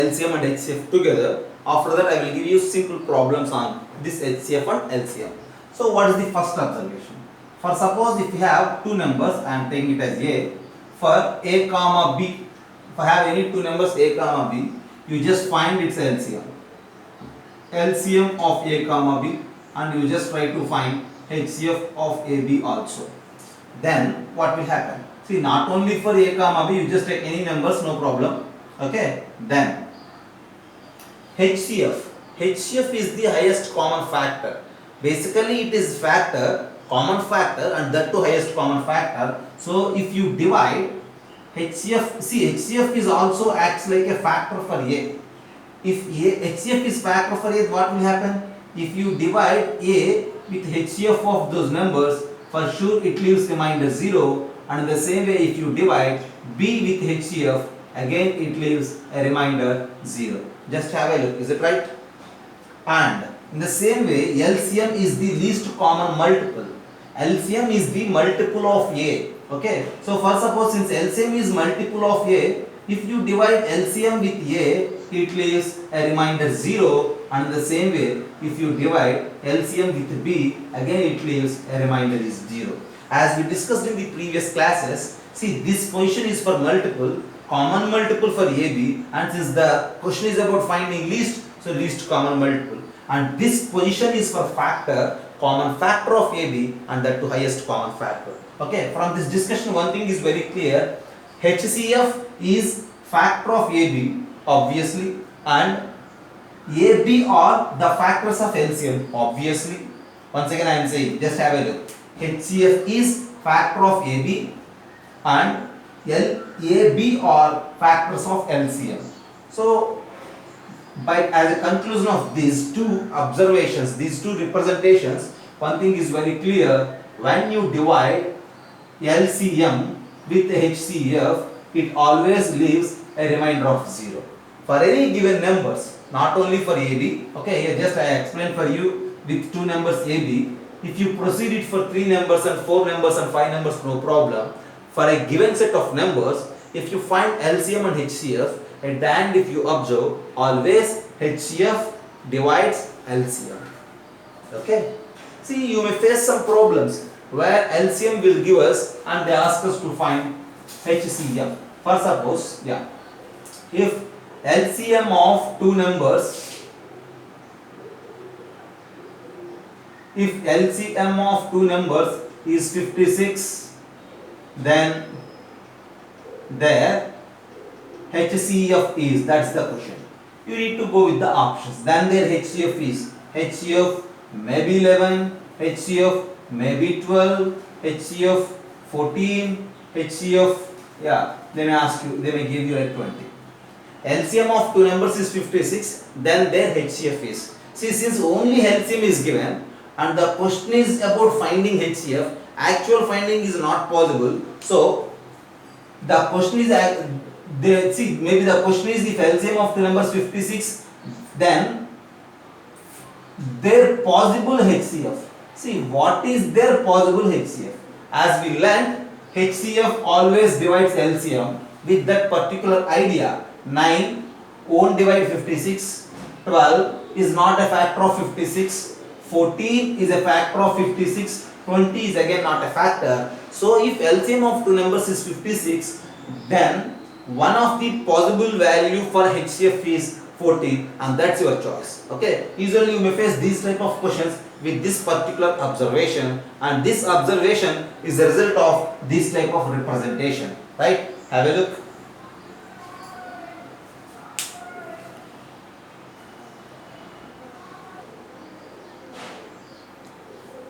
LCM and HCF together. After that, I will give you simple problems on this HCF and LCM. So, what is the first observation? For suppose if you have two numbers, I am taking it as A. For A comma B, if I have any two numbers A comma B, you just find its LCM. LCM of A comma B, and you just try to find HCF of AB also. Then what will happen? See, not only for A comma B, you just take any numbers, no problem. Okay. Then HCF is the highest common factor. Basically, it is common factor, and that too highest common factor. So if you divide HCF, see HCF is also acts like a factor for A. If HCF is factor for A, what will happen? If you divide A with HCF of those numbers, for sure it leaves remainder 0, and in the same way if you divide B with HCF, again it leaves a remainder 0. Just have a look, is it right? And in the same way, LCM is the least common multiple. LCM is the multiple of A. Okay. So for suppose since LCM is multiple of A, if you divide LCM with A, it leaves a remainder 0, and in the same way if you divide LCM with B, again it leaves a remainder is 0. As we discussed in the previous classes, see this position is for multiple, common multiple for AB, and since the question is about finding least, so least common multiple, and this position is for factor, common factor of AB, and that to highest common factor. Okay, from this discussion one thing is very clear, HCF is factor of AB obviously, and AB are the factors of LCM obviously. Once again I am saying, just have a look, HCF is factor of AB and AB are factors of LCM. So as a conclusion of these two observations, these two representations, one thing is very clear, when you divide LCM with HCF, it always leaves a remainder of 0. For any given numbers, not only for AB, okay, here just I explained for you with two numbers AB, if you proceed it for 3 numbers and 4 numbers and 5 numbers, no problem. For a given set of numbers, if you find LCM and HCF, at the end if you observe, always HCF divides LCM. Okay. See, you may face some problems where LCM will give us and they ask us to find HCF. For suppose, if LCM of two numbers, if LCM of two numbers is 56, then their HCF is, that's the question. You need to go with the options. Then their HCF is, HCF maybe 11, HCF maybe 12, HCF 14, HCF, they may ask you, they may give you like 20. LCM of two numbers is 56, then their HCF is. See, since only LCM is given and the question is about finding HCF, actual finding is not possible. So the question is, maybe the question is if LCM of the numbers 56, then their possible HCF. See, what is their possible HCF? As we learned, HCF always divides LCM with that particular idea. 9 won't divide 56, 12 is not a factor of 56, 14 is a factor of 56, 20 is again not a factor. So if LCM of two numbers is 56, then one of the possible value for HCF is 14, and that's your choice. Okay, usually you may face these type of questions with this particular observation, and this observation is the result of this type of representation, right? Have a look.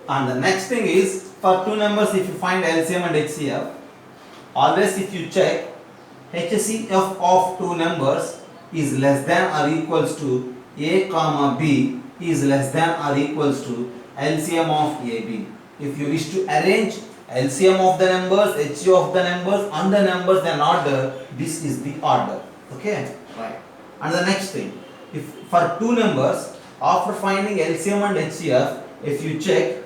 And the next thing is, for two numbers if you find LCM and HCF, always if you check HCF of two numbers is less than or equals to A comma B is less than or equals to LCM of AB. If you wish to arrange LCM of the numbers, HCF of the numbers and the numbers in order, this is the order. Okay, right. And the next thing, if for two numbers after finding LCM and HCF, if you check,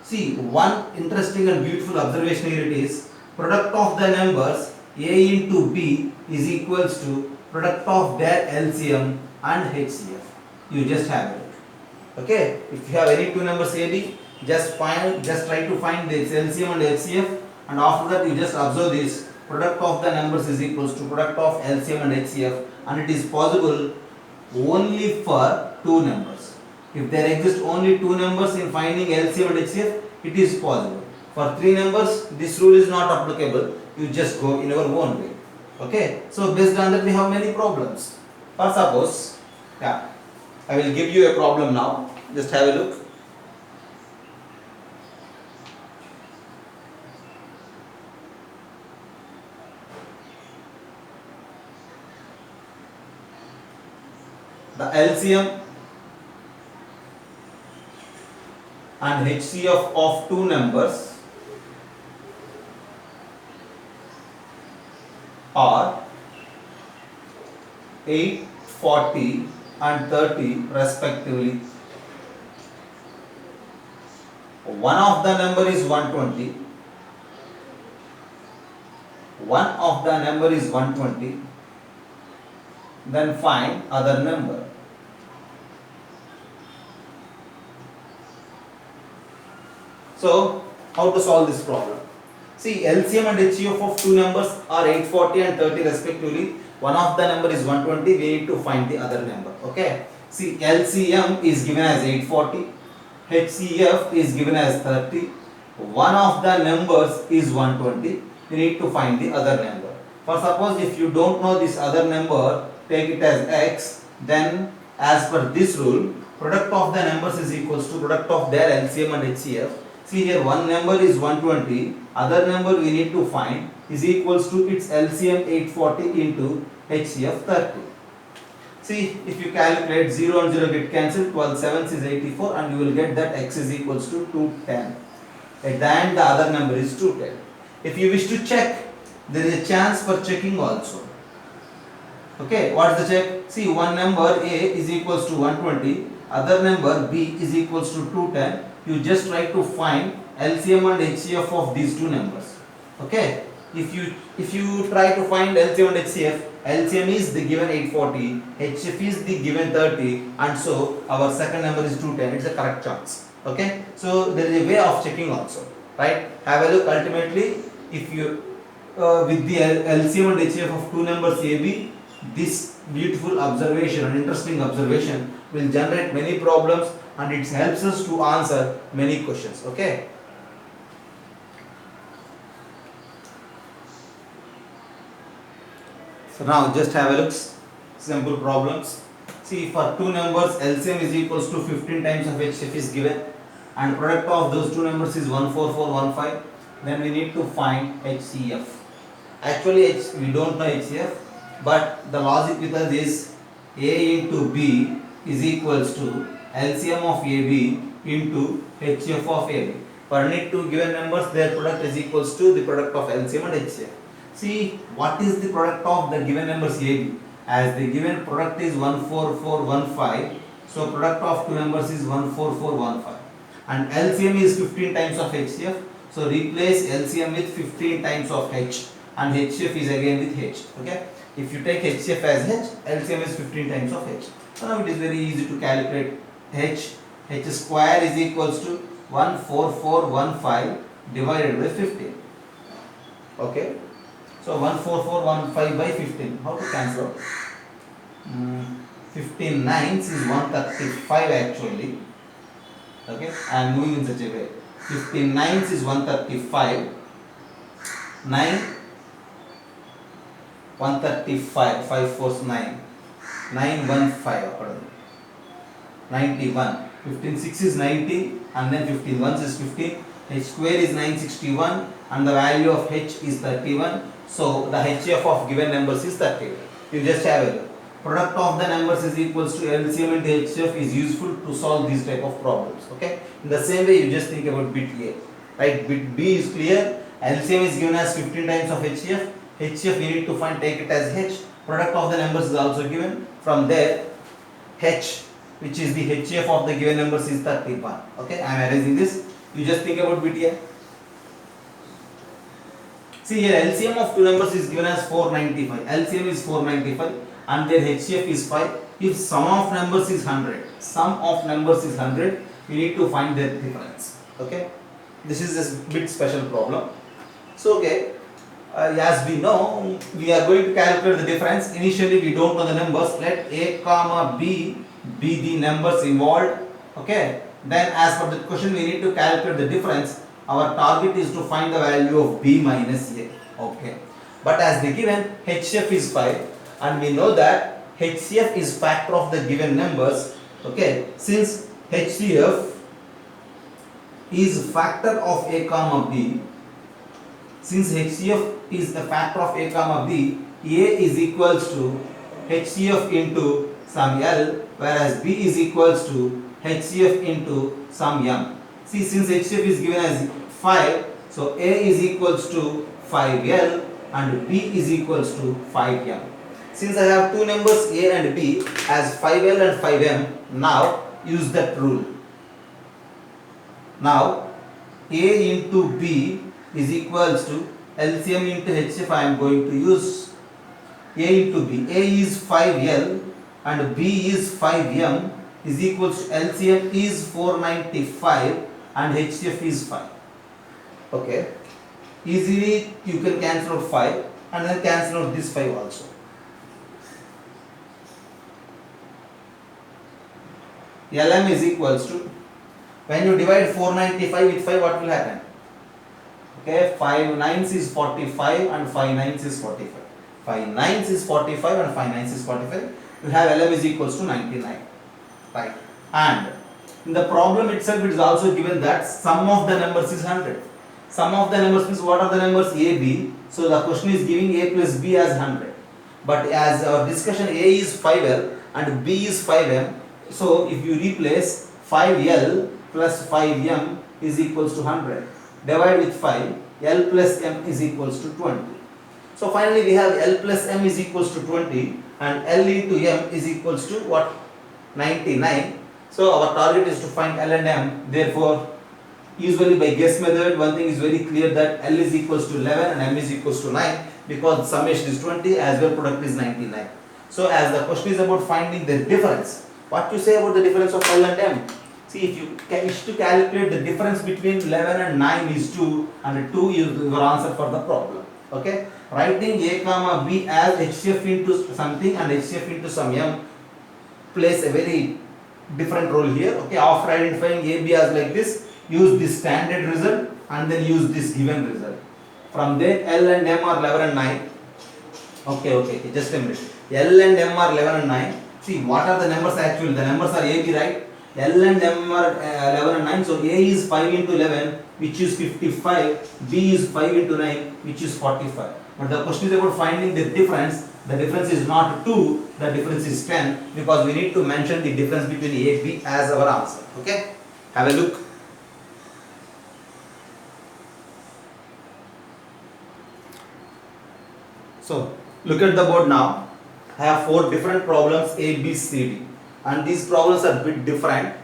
see one interesting and beautiful observation here it is, product of the numbers A into B is equals to product of their LCM and HCF. You just have it. Okay, if you have any two numbers AB, just try to find the LCM and HCF, and after that you just observe this product of the numbers is equals to product of LCM and HCF, and it is possible only for two numbers. If there exist only two numbers in finding LCM and HCF, it is possible. For three numbers, this rule is not applicable. You just go in your own way. Okay, so based on that we have many problems. For suppose, I will give you a problem now. Just have a look. The LCM and HCF of two numbers are 8, 40 and 30 respectively. One of the number is 120. One of the number is 120. Then find other number. So, how to solve this problem? See, LCM and HCF of two numbers are 840 and 30 respectively. One of the number is 120. We need to find the other number. Okay. See, LCM is given as 840. HCF is given as 30. One of the numbers is 120. We need to find the other number. For suppose if you don't know this other number, take it as X. Then as per this rule, product of the numbers is equals to product of their LCM and HCF. See here, one number is 120, other number we need to find is equals to its LCM 840 into HCF 30. See, if you calculate 0 and 0 get cancelled, 12 sevens is 84, and you will get that X is equals to 210. At the end the other number is 210. If you wish to check, there is a chance for checking also. Okay, what is the check? See, one number A is equals to 120, other number B is equals to 210. You just try to find LCM and HCF of these two numbers. Okay, if you try to find LCM and HCF, LCM is the given 840, HCF is the given 30, and so our second number is 210. It's a correct chance. Okay, so there is a way of checking also, right? Have a look. Ultimately, if you with the LCM and HCF of two numbers AB, this beautiful observation and interesting observation will generate many problems, and it helps us to answer many questions. Okay. So now just have a look. Simple problems. See, for two numbers LCM is equals to 15 times of HCF is given, and product of those two numbers is 14415. Then we need to find HCF. Actually we don't know HCF, but the logic with us is A into B is equals to LCM of AB into HCF of AB. For any two given numbers, their product is equals to the product of LCM and HCF. See, what is the product of the given numbers AB? As the given product is 14415, so product of two numbers is 14415. And LCM is 15 times of HCF, so replace LCM with 15 times of H, and HCF is again with H. Okay? If you take HCF as H, LCM is 15 times of H. So now it is very easy to calculate H square is equals to 14415 divided by 15. Okay, so 14415 by 15. How to cancel out? 15 nines is 135 actually. Okay, I am moving in such a way. 15 nines is 135. 9 135 5 4 9 915 91. 15 6 is 90, and then 15 ones is 15. H square is 961, and the value of H is 31. So the HCF of given numbers is 31. You just have a look. Product of the numbers is equals to LCM and HCF is useful to solve these type of problems. Okay. In the same way, you just think about bit A. Right. Bit B is clear. LCM is given as 15 times of HCF. HCF we need to find. Take it as H. Product of the numbers is also given. From there, H, which is the HCF of the given numbers, is 31. Okay, I am erasing this. You just think about bit here. See here, LCM of two numbers is given as 495. LCM is 495. and their HCF is 5. If sum of numbers is 100, we need to find their difference. Okay, this is a bit special problem. So okay, as we know, we are going to calculate the difference. Initially we don't know the numbers. Let a comma b be the numbers involved. Okay, then as per the question we need to calculate the difference. Our target is to find the value of b minus a. Okay, but as the given HCF is 5 and we know that HCF is factor of the given numbers. Okay, since HCF is factor of a comma b, since HCF is the factor of a comma b, a is equals to HCF into some L, whereas b is equals to HCF into some m. See, since HCF is given as 5, so a is equals to 5L and b is equals to 5m. Since I have two numbers a and b as 5L and 5m, now use that rule. Now a into b is equals to LCM into HCF. I am going to use a into b. A is 5L and b is 5m is equals to LCM is 495 and HCF is 5. Okay, easily you can cancel out 5 and then cancel out this 5 also. LM is equals to, when you divide 495 with 5, what will happen? Okay, 5 nines is 45 and 5 nines is 45. 5 nines is 45 and 5 nines is 45. You have LM is equals to 99. Right. And in the problem itself it is also given that sum of the numbers is 100. Sum of the numbers means what are the numbers? A, B. So the question is giving A plus B as 100. But as our discussion, A is 5L and B is 5M. So if you replace 5L plus 5M is equals to 100. Divide with 5, L plus M is equals to 20. So finally we have L plus M is equals to 20 and L into M is equals to what? 99. So our target is to find L and M. Therefore, usually by guess method, one thing is very clear that L is equals to 11 and M is equals to 9 because summation is 20 as well product is 99. So as the question is about finding the difference, what you say about the difference of L and M? See, if you wish to calculate the difference between 11 and 9 is 2 and 2 is your answer for the problem. Okay, writing a comma b as HCF into something and HCF into some M plays a very different role here. Okay, after identifying a b as like this, use this standard result and then use this given result. From there L and M are 11 and 9. Okay, just a minute. L and M are 11 and 9. See, what are the numbers actually? The numbers are A, B, right? L and M are 11 and 9. So A is 5 into 11, which is 55. B is 5 into 9, which is 45. But the question is about finding the difference. The difference is not 2, the difference is 10 because we need to mention the difference between A and B as our answer. Okay? Have a look. So, look at the board now. I have 4 different problems A, B, C, D. And these problems are a bit different.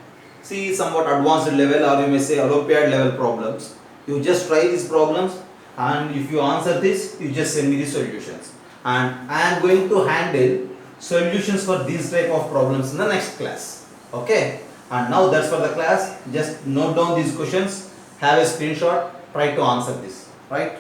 See, somewhat advanced level or you may say Olympiad level problems. You just try these problems and if you answer this, you just send me the solutions. And I am going to handle solutions for these type of problems in the next class. Okay? And now that's for the class. Just note down these questions, have a screenshot, try to answer this. Right?